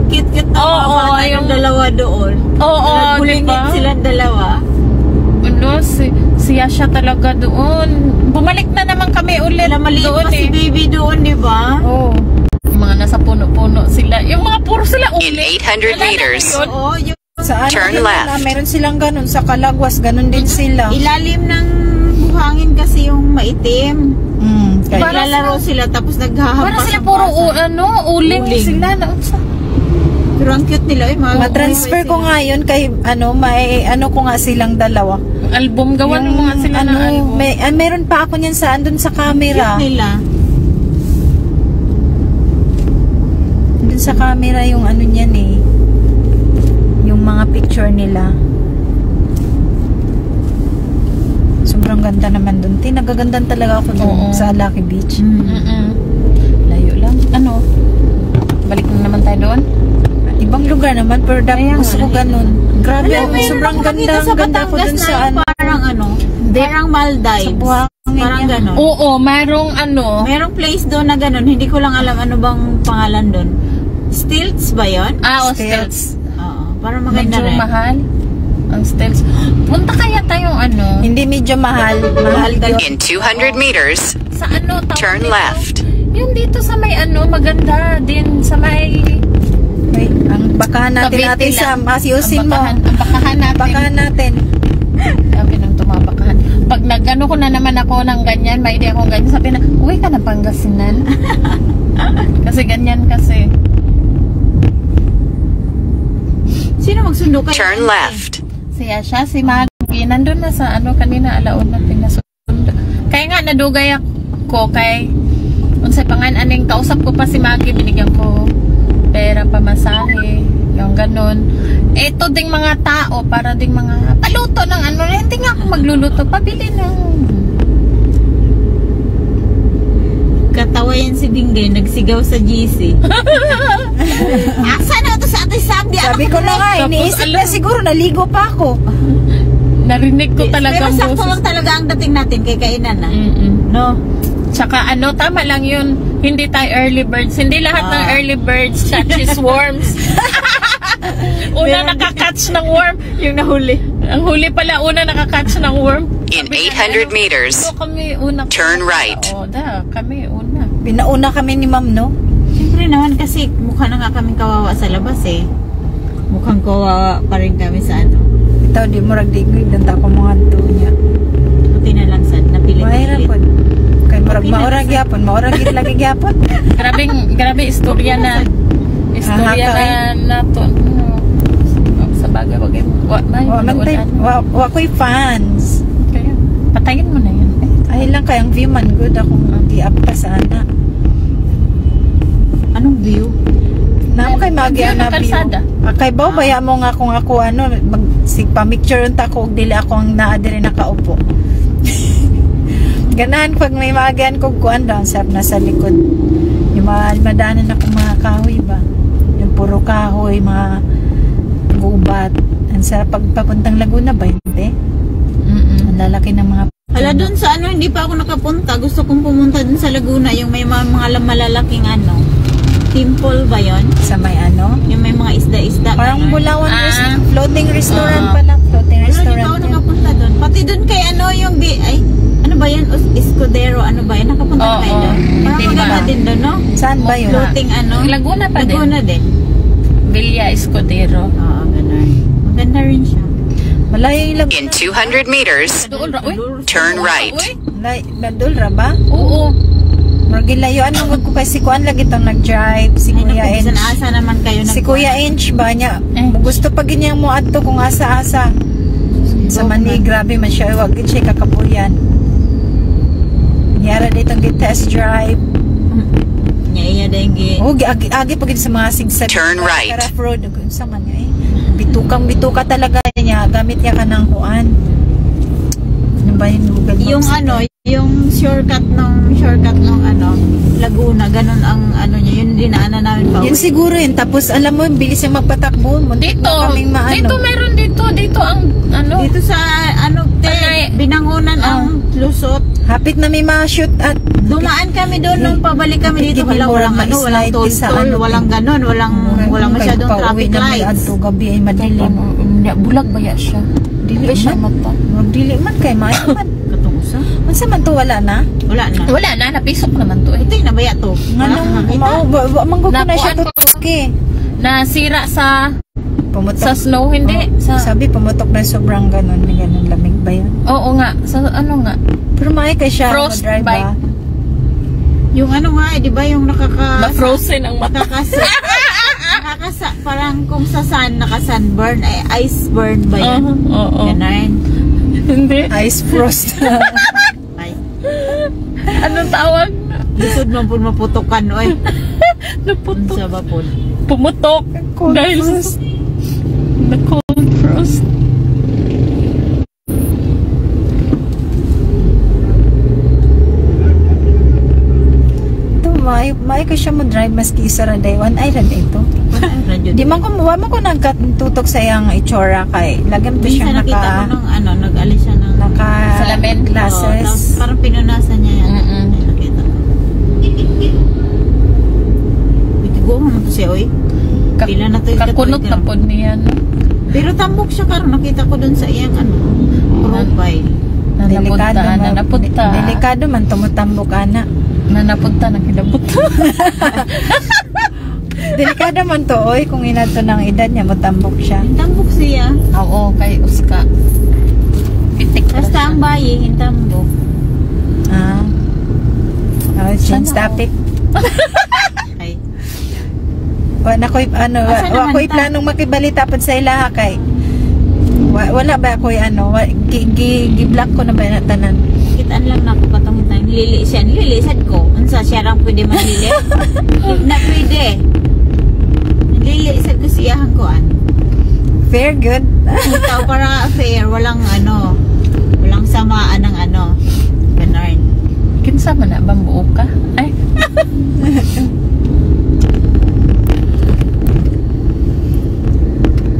D: cute-cute na mga
C: Oo,
D: bata
C: yung-
D: yung dalawa doon.
C: Oo,
D: Nagbulingit
C: diba?
D: silang dalawa.
C: Ano, siya talaga doon. Bumalik na naman kami ulit
D: Wala maliit
C: doon
D: pa si baby doon, di ba?
C: Oo. Yung mga nasa puno-puno sila. Yung mga puro sila
B: In
C: ulit.
B: 800 meters.
D: Oo, yung
A: Sa ano
B: Turn
A: din
B: left.
A: na, meron silang ganun. Sa Calagwas, ganun din sila.
D: ilalim ng buhangin kasi yung maitim.
A: Kaya,
C: Para
D: Lalaro sila tapos naghahampas.
C: Para sila puro uling
D: Uling.
C: sila.
D: Pero ang cute nila. Mga
A: ma-transfer ko nga yun kay, may ano ko nga silang dalawa.
C: Album, gawan mo nga sila ng album.
A: Meron pa ako niyan sa andun sa camera.
D: Cute nila.
A: Andun sa camera yung ano niyan yung mga picture nila. Sobrang ganda naman dun. Nagagandan talaga ako dun
C: Oo.
A: sa Lucky Beach.
C: Mm-mm. Layo lang. Ano? Balik na naman tayo doon?
A: Ibang lugar naman, pero
C: Kaya
A: gusto ko
C: nga.
A: ganun. Grabe,
D: Alam mo, meron
A: sobrang
D: ako
A: ganda.
D: nakita
A: Ang
D: sa
A: ganda ko
D: Batangas
A: dun
D: na
A: sa
D: yung
A: ano.
D: parang parang Maldives.
A: Sa buhangin
D: Parang
A: niya.
D: ganon.
C: Oo, mayroong ano.
D: Merong place doon na ganon. Hindi ko lang alam ano bang pangalan doon. Stilts ba yun?
C: Stilts.
D: Oo. Parang maganda
C: Medyo
D: rin.
C: mahal. Ang stilts. Punta kaya tayong ano?
A: Hindi medyo mahal. Mahal yun.
B: In 200 meters,
C: Sa ano? tawag
B: turn
C: dito?
B: left.
C: Yung dito sa may ano, maganda din. Sa may...
A: Wait, ang bakahan natin
C: Cavite
A: natin sa
C: lang.
A: masiusin mo.
C: Ang bakahan natin.
A: Bakahan natin.
C: Sabi ng tumabakahan. Pag nag-ano ko na naman ako ng ganyan, may idea akong ganyan, sabi na, uwi ka ng Pangasinan. Kasi ganyan kasi.
D: Sino magsundo kayo?
B: Turn left.
C: Siya, si Maggie. Nandun na sa ano kanina, alaon natin nasundo. Kaya nga, nadugay ako kay, unsay pangan aning kausap ko pa si Maggie, binigyan ko pera pamasahe, yung ganun. Ito ding mga tao, para ding mga paluto ng ano, hindi nga ako magluluto, pabili ng...
D: Katawa yan si Dinggay, nagsigaw sa GC. Asa na ito sa ating sabi?
A: Sabi ko na nga,
C: Tapos,
A: iniisip
C: alam-
A: na siguro, naligo pa ako.
C: Narinig ko
D: Pero
C: talagang
D: sakto
C: boses.
D: lang talaga ang dating natin kay kainan na. No?
C: Tsaka ano, tama lang yun. Hindi tayo early birds. Hindi lahat ng early birds catches worms. Una nakakatch ng worm.
D: Yung nahuli.
C: Ang huli pala, una nakakatch ng worm.
B: In
C: Sabi niya,
B: 800
C: ano,
B: meters,
C: so kami una.
B: turn right.
C: Oo, kami una.
A: Pinauna kami ni ma'am, no?
D: Siyempre naman kasi mukha na nga kaming kawawa sa labas eh. Mukhang kawawa pa rin kami sa ano.
A: Ito, di mo ragdigrig, danta ko mga niya.
D: Buti na lang sa
A: Mahirap
D: napilit-pilit.
A: po. Kay marag
D: Okay na,
A: maurag yapon, maurag lagi yapon.
C: Grabe istorya na. Istorya na to. Sa bagay, wag yung
A: Wa ko'y fans.
C: Kaya, patayin mo na yun.
A: Ay lang kayang view man good akong gi-up ka sana.
D: Anong view?
A: Namo kay magi
C: View ng
A: na view.
C: kalsada.
A: Kay baw baya mo nga kung ako sigpa-picture unta ko og dili ako ang naa diri nakaupo. Ganahan pag may maagian kog kuan daw sa nasa likod. Yung madanan ako mga kahoy ba. Yung puro kahoy, mga gubat. Ang sarap pagpapuntang Laguna ba, hindi? lalaki ng mga
D: Hala, dun sa ano, hindi pa ako nakapunta. Gusto kong pumunta dun sa Laguna, yung may mga malalaking ano, temple ba yon?
A: sa may ano.
D: Yung may mga isda-isda.
A: Parang
D: ganun.
A: Bulawan
C: Ah.
A: floating restaurant pala. Floating
D: Wala, hindi pa
A: restaurant
D: ako
A: yun.
D: nakapunta dun. Pati dun kay ano, yung ay, ano ba yan? Escudero, ano ba yan? Nakapunta
C: Oo,
D: kayo dun? Parang
C: hindi
D: maganda
C: pa.
D: din dun, no?
A: Saan ba yun?
D: Floating ano?
C: Laguna pa din.
D: Laguna din.
C: Villa Escudero.
D: Oo, ganun. Maganda rin siya.
A: Malayo yung Laguna.
B: In 200 meters,
C: Doon ra, uy.
B: turn right.
C: Uy.
A: Badul ra ba?
C: Oo.
A: Margilayo ano ko kay si Kuan lagi tong nag-drive si
D: Ay,
A: Kuya
D: naku,
A: Inch.
D: bisan asa naman kayo
A: Si Kuya Inch ba niya? Gusto pa ganyang mo adto kung asa-asa. Sa mani grabe man siya wag gid siya kakapuyan. Yara dito ang test drive.
D: Iya dengue.
A: Oh, agi pa gid sa mga sigsag.
B: Turn right.
A: Rough road sa man niya eh. Bituka talaga niya gamit niya kanang kuan. Ano ba yung lugar?
D: Yung ano, yung shortcut nung ano, Laguna, ganun ang ano niya, yun dinaanan namin pa.
A: Yun siguro yun. Tapos alam mo, bilis yung magpatakbo. Muntik
C: Dito.
A: na kaming maano.
C: Dito meron dito. Dito ang ano.
D: Dito sa ano,
C: Panay.
D: binangunan ang Lusot.
A: Hapit na may ma-shoot at
D: Dumaan kami doon nung pabalik kami dito,
A: Hindi mo
D: walang ano, walang
A: ma-slide
D: toll,
A: sa
D: toll,
A: ano,
D: walang ganun, walang masyadong traffic lights.
A: Adto gabi ay madilim.
C: Bulag ba ya siya?
A: Dili
C: Ba siya
A: man.
C: mata?
A: Magdili man kay maayo man.
D: Katungsa?
A: Unsa man to wala na?
D: Wala na.
C: Wala na. Napisok naman to eh.
D: Ito yung nabaya to.
A: Nganong manggo ko na siya tutuki.
C: Nasira sa
A: Pumutok.
C: snow. Hindi.
A: Sabi pumutok na sobrang ganun lamig ba yun?
C: Oo nga. Sa ano nga.
A: Pero maayo kay siya
C: Frostbite.
A: mag-drive ba?
D: Yung ano nga, di ba yung
C: Na-frozen ang mata.
D: parang kung sa sun, naka-sunburn, ay ice burn ba yun?
C: Oo.
D: Ganun.
C: Hindi.
A: Ice frost.
D: Ay,
C: Anong tawag?
D: lisod man po maputokan, oy.
C: Naputok.
D: Sa bapod.
C: Pumutok.
A: Cold
C: Dahil
A: frost.
C: sa cold frost.
A: Maayo ko siya mo drive maski isa ra day one ay ra ito.
D: Radyo.
A: Di man ko nagkatutok sa iyang itsura kay lagam to
D: Minsan
A: siyang
D: nakita ko
A: naka
D: nung ano, nag-alis siya ng
C: Salamin.
D: Oo, tapos
A: glasses.
D: parang pinunasan niya yan.
C: Mm-mm.
D: Ay, nakita ko. Bitigo mo to siya, oy. Pila na to yung
C: Kakunot na po niya. No?
D: Pero tambok siya karon, nakita ko dun sa iyang ano, profile.
C: Nanapunta.
A: Delikado man tumutambok ana.
C: Nanapunta na kilabot.
A: Delikado man to oy kung inato ng edad niya mutambok siya.
D: Tambok siya.
C: Oo, kay Uska. Pitik na
D: Basta
C: siya.
D: ang bayi, hintambok.
A: Ah. Change topic.
D: Ay,
A: Wala ko'y ano,
D: Asa
A: wa
D: naman
A: ko'y
D: ta?
A: planong makibalitan pod sa ilaha kay wala ba ko'y ano, gi-block ko na ba na tanan.
D: kitaan lang na ako katong hintang. Nilili siya, nililisad ko. Unsa siya rang pwede manlili? Na pwede. Nililisad ko siya hangkoan.
A: Fair good.
D: Ikaw para fair, walang ano, walang samaan ng ano. Ganun.
C: Kinsa man na bambuo ka? Ay,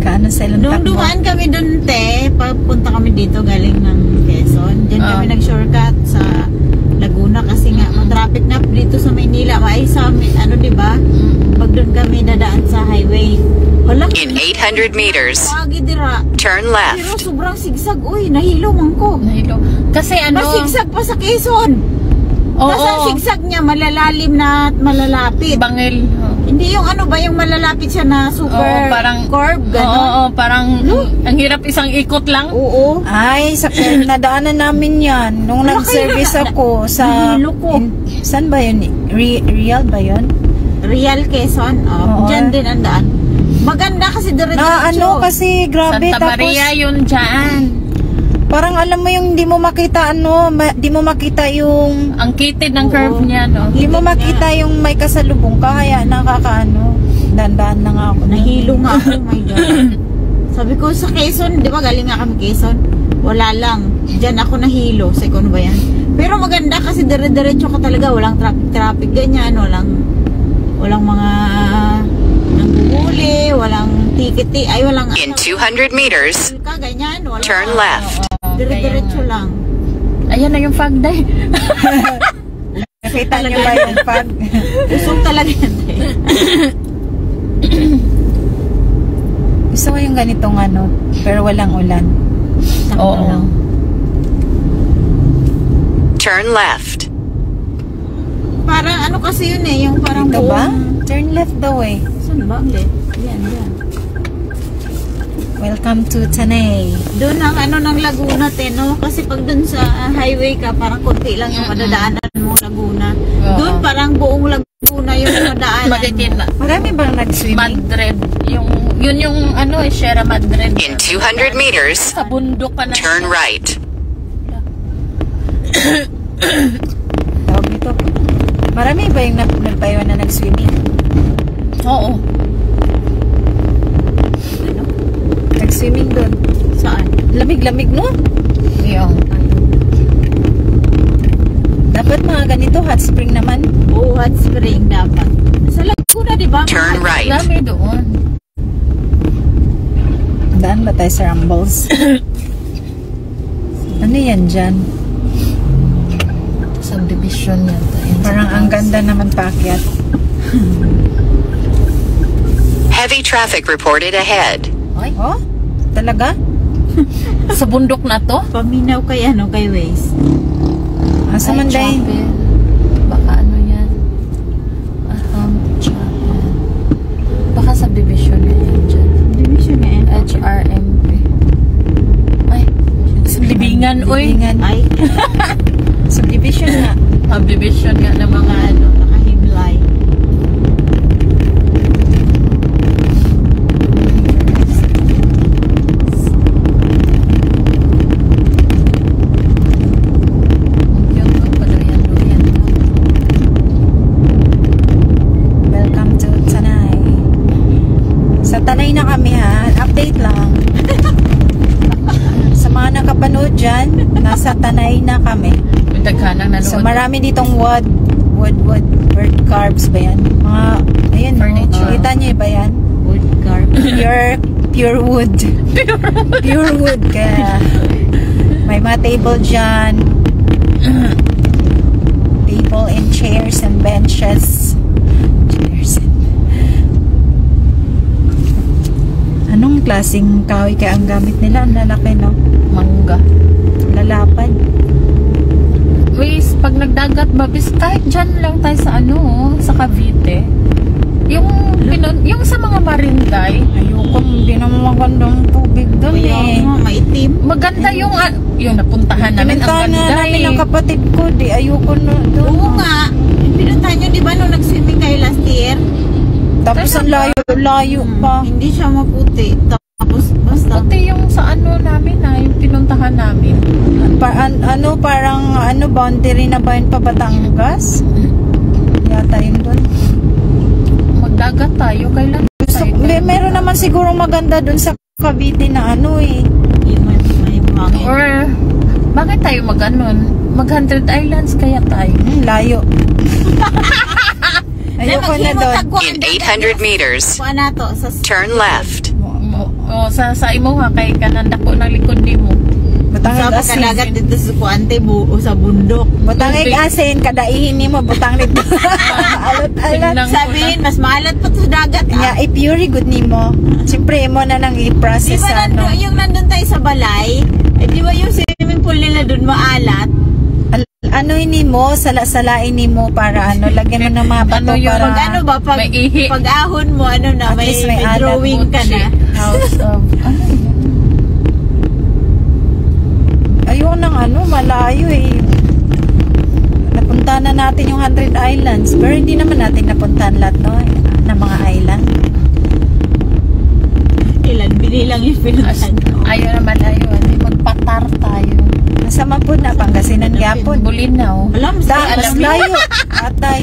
A: Kaano sa ilang
D: Nung
A: takbo.
D: dumaan kami dun, te, papunta kami dito galing ng Quezon. Diyan kami nag-shortcut sa Laguna kasi nga traffic na dito sa Maynila. May sa ano, di ba? Pag dun kami dadaan sa highway. Wala.
B: In 800 meters,
D: Wagi dira.
B: turn
D: Pero
B: left.
D: sobrang sigsag. Uy, nahilo man ko.
C: nahilo. Kasi ano,
D: Masigsag pa sa Quezon.
C: oo,
D: Tapos ang sigsag niya malalalim na at malalapit.
C: bangil.
D: Hindi yung ano ba, yung malalapit siya na super
C: Oo, parang
D: curve,
C: Oo,
D: gano'n.
C: parang ang hirap isang ikot lang.
D: Oo.
A: Ay, sa nadaanan namin yan. Nung
D: Ano
A: nag-service
D: kayo?
A: ako sa...
D: Nahilo ko.
A: Saan ba yun? Real ba yun?
D: Real Quezon.
A: Oo.
D: Diyan din ang daan. Maganda kasi diretso.
A: Na ano kasi grabe
C: Santa
A: tapos
C: Maria yun dyan.
A: parang alam mo yung di mo makita ano, di mo makita yung
C: Ang kitid ng
D: Oo.
C: curve niya, no?
A: di mo makita yung may kasalubong ka kaya nakakaano. Dandaan na nga ako.
D: Nahilo nga ako. Oh my God. Sabi ko sa Quezon, di ba galing nga kami Quezon? Wala lang. Diyan ako nahilo. Sa ano ba yan? Pero maganda kasi dire-diretso ka talaga. Walang traffic ganyan. Walang mga nangguhuli. Walang ticket. Ay, walang
B: In 200 meters,
D: ka, ganyan. Wala.
B: turn left.
D: Dire-diretso lang.
C: Ayan na yung fog day.
A: Nakita niyo ba yung pag?
D: Usok talaga yan.
A: Gusto ko yung ganitong ano, pero walang ulan.
C: Oo.
B: Turn left.
D: Parang ano kasi yun eh, yung parang
A: Ito ba?
D: buong...
A: Turn left daw eh.
D: Saan ba? Ulit? Yan.
A: Welcome to Tanay.
D: Doon ang ano ng Laguna, no? Kasi pag doon sa highway ka, parang konti lang yung madadaanan mong Laguna.
C: Oo.
D: Doon parang buong Laguna yung madaanan.
C: Makikita.
A: Marami bang nag-swimming?
C: Madrid. Yun yung ano, Sierra Madrid.
B: In 200 meters,
C: Sa bundok ka na.
B: turn right.
A: Tawag nito. Marami ba yung nagpayawan na nag-swimming?
C: Oo.
A: Nag-swimming doon.
D: Saan?
A: Lamig-lamig, no?
C: Yung.
A: Dapat mga ganito, hot spring naman.
D: Oo, hot spring dapat. Sa Laguna, di ba?
B: Turn right.
C: Dami doon.
A: Daan ba tayo sa Rumbles? Ano yan dyan?
C: Subdivision yata.
A: Parang ang ganda naman paakyat.
B: Heavy traffic reported ahead.
C: Ay,
A: Oh? Talaga?
C: sa bundok na to?
D: Paminaw kay ano, kay Waze.
A: Asa man day?
C: chapel. Baka ano yan? Chapel. Baka subdivision na yan dyan.
D: Division na yan.
C: HRMP. Ay, libingan, oy.
A: Libingan.
D: Ay,
A: Subdivision nga.
C: Subdivision nga ng mga
D: ano, nakahimlay.
A: Welcome to Tanay. Sa Tanay na kami ha. Update lang. Sa mga nakapanood dyan, nasa Tanay na kami.
C: May daghanang nanood.
A: So marami ditong wood bird carves ba yan? Mga, ayun,
C: Furniture.
A: kita nyo ba yan?
D: Wood carving.
A: Pure wood. Pure wood. Kaya may mga table dyan. Table and chairs and benches. Anong klaseng kahoy kaya ang gamit nila? Ang lalaki, no?
C: Mangga.
A: Lalapad.
C: Wais, pag nagdagat ba, bis kahit dyan lang tayo sa ano, sa Cavite. Yung sa mga barangay,
A: Ayoko, hindi naman magandang tubig doon
D: Kaya
A: eh.
D: nga, maitim.
C: maganda yung napuntahan namin. Ang
A: Pinuntahan na
C: ganda
A: namin
C: eh.
A: ng kapatid ko, di ayoko na doon.
D: Oo nga. Pinuntahan nyo, di ba, nung nag-swimming kayo last year?
A: Tapos ang layo pa.
D: Hindi siya maputi. Tapos, basta.
C: Pati yung sa ano namin yung pinuntahan namin.
A: Parang boundary na ba yun pa Batangas? Yata yun doon.
C: Magdagat tayo, kailan
A: So, meron naman siguro maganda doon sa Cavite na
D: Yung may hangin.
C: Or, bakit tayo mag-100 Islands kaya tayo?
A: Layo. Ayoko na doon.
B: In 800 meters,
D: Kuha na to.
B: turn left.
C: Sa imo ha, kay kananda ko ng likod ni mo.
A: Butang
D: Sa
A: asin.
D: pagkalagat dito sa kuante buo sa bundok.
A: Butang asin, kadaihin ni mo, butang nito. Alat-alat.
C: Tingnan ko
D: Sabihin, mas maalat pa sa dagat.
A: Nga, i-pure good ni mo. Siyempre, mo na nang
D: Di
A: i-process
D: ba yung nandun tayo sa balay? Eh, di ba yung swimming pool nila dun maalat?
A: Ano ini mo, sala-salain ni mo para lagyan mo ng mga bato
C: Ano yun?
A: para...
D: Pag ano ba,
C: May ihi.
D: pag ahon mo, ano na,
A: At
D: may
A: least may alat.
D: drawing ka na.
C: House of...
A: Ayoko nang malayo eh. Napunta na natin yung 100 Islands. Pero hindi naman natin napuntahan lahat, no? Na mga island.
D: Ilan, binilang yung pinuntahan mo.
C: Ayaw naman ayun. Magpatar tayo.
A: Nasa Mapud na, Pangasinan Yapon.
C: Bulinaw.
D: Alam,
A: Mas
C: alam mo.
A: layo. Atay.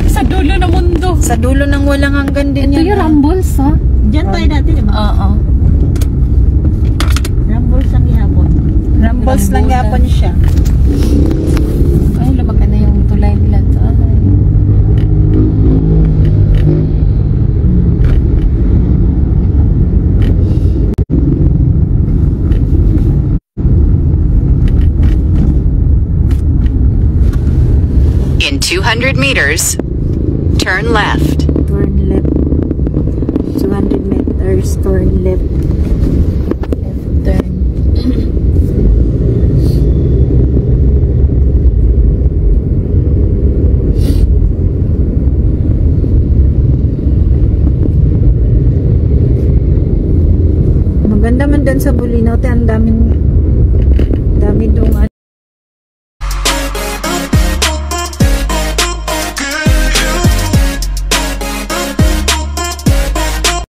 C: Sa dulo ng mundo.
A: Sa dulo ng walang hanggan din
C: Ito
A: yan.
C: yung Rambles, ha?
D: Diyan tayo dati, di ba?
C: Oo.
D: Rambles ang ihapon.
A: Rambles lang Yapon siya.
C: Ay, lumaki na yung tulay nila to.
B: 200 meters, turn left.
A: Turn left. 200 meters, turn left. Left turn. Maganda man dun sa Bulinaw, ang daming